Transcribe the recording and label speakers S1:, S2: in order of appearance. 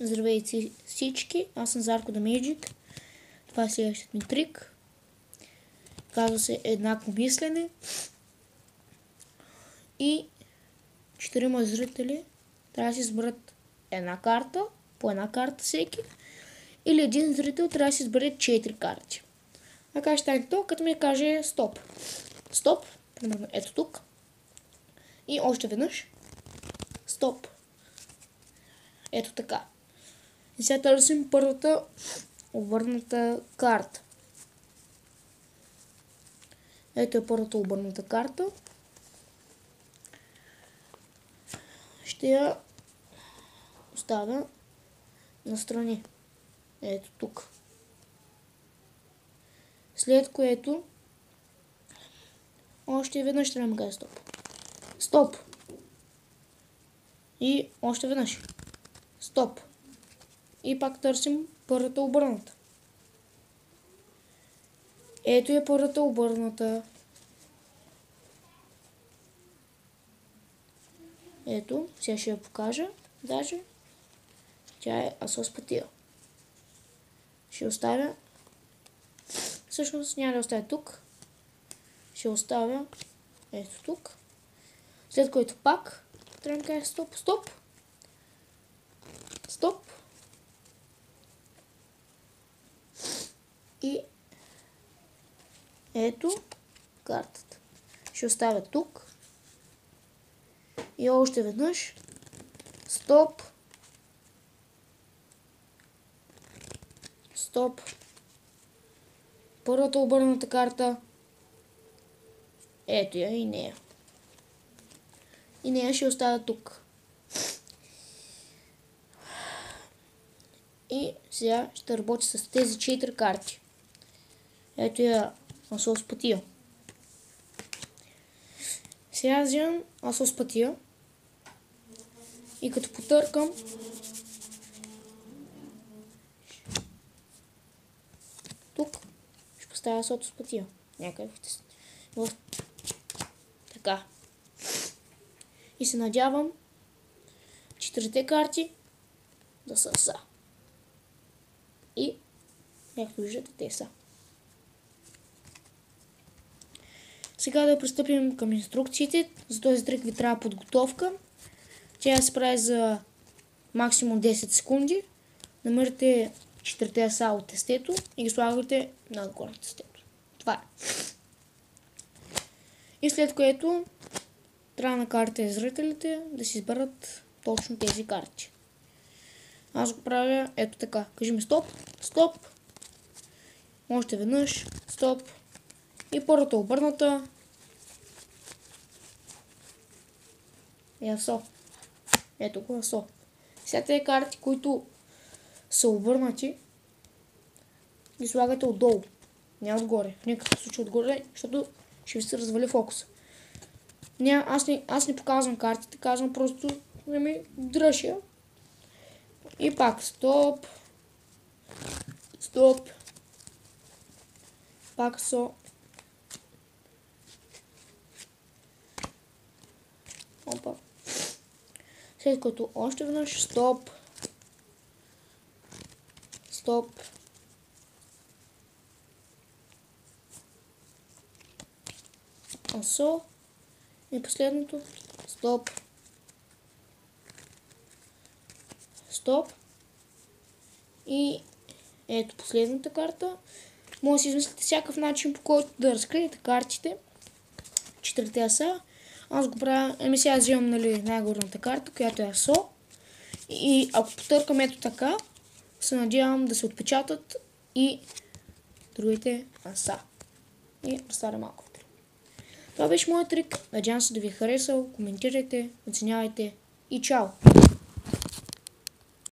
S1: Здравейте всички, аз съм Зарко The Magic. Това е следващият ми трик. Казва се еднакво мислене. И 4 зрители трябва да си изберат една карта, по една карта всеки. Или един зрител трябва да си избере 4 карти. Така ще стане то, като ми каже стоп. Стоп, примерно ето тук. И още веднъж. Стоп. Ето така. И сега търсим първата обърната карта. Ето е първата обърната карта. Ще я оставя настрани. Ето тук. След което още веднъж трябва да ми кажа стоп. Стоп. И още веднъж. Стоп. И пак търсим първата обърната. Ето е първата обърната. Ето, сега ще я покажа. Даже тя е асо спатия. Ще оставя. Всъщност няма да оставя тук. Ще оставя ето тук. След което пак трябва да кажа стоп, стоп. Стоп. И ето картата. Ще оставя тук. И още веднъж. Стоп. Стоп. Първата обърната карта. Ето я и нея. И нея ще оставя тук. И сега ще работя с тези 4 карти. Ето я асо спатия. Сега взимам асо спатия. И като потъркам тук ще поставя асото спатия. Някъде в така. И се надявам 4 карти да са са. И както виждате, те са. Сега да пристъпим към инструкциите. За този трик ви трябва подготовка. Тя се прави за максимум 10 секунди. Намерите 4 аса от тестето и ги слагате нагоре на тестето. Това е. И след което трябва да накарате зрителите да си изберат точно тези карти. Аз го правя ето така. Кажи ми стоп, стоп. Още веднъж, стоп. И първата обърната е асо. Ето го асо. Сега тези карти, които са обърнати, ги слагате отдолу. Не отгоре. В никакъв случай отгоре, защото ще ви се развали фокуса. Аз не показвам картите, казвам просто да ми дръжа. И пак стоп. Стоп. Пак асо. Опа. След като още веднъж стоп. Стоп. Асо. И последното. Стоп. Стоп. И ето последната карта. Може да си измислите всякакъв начин, по който да разкриете картите. 4 аса. Аз го правя, сега взимам най-горната карта, която е асо. И ако потъркам ето така, се надявам да се отпечатат и другите аса. И представя малко. Това беше моят трик. Надявам се да ви е харесал. Коментирайте, оценявайте и чао!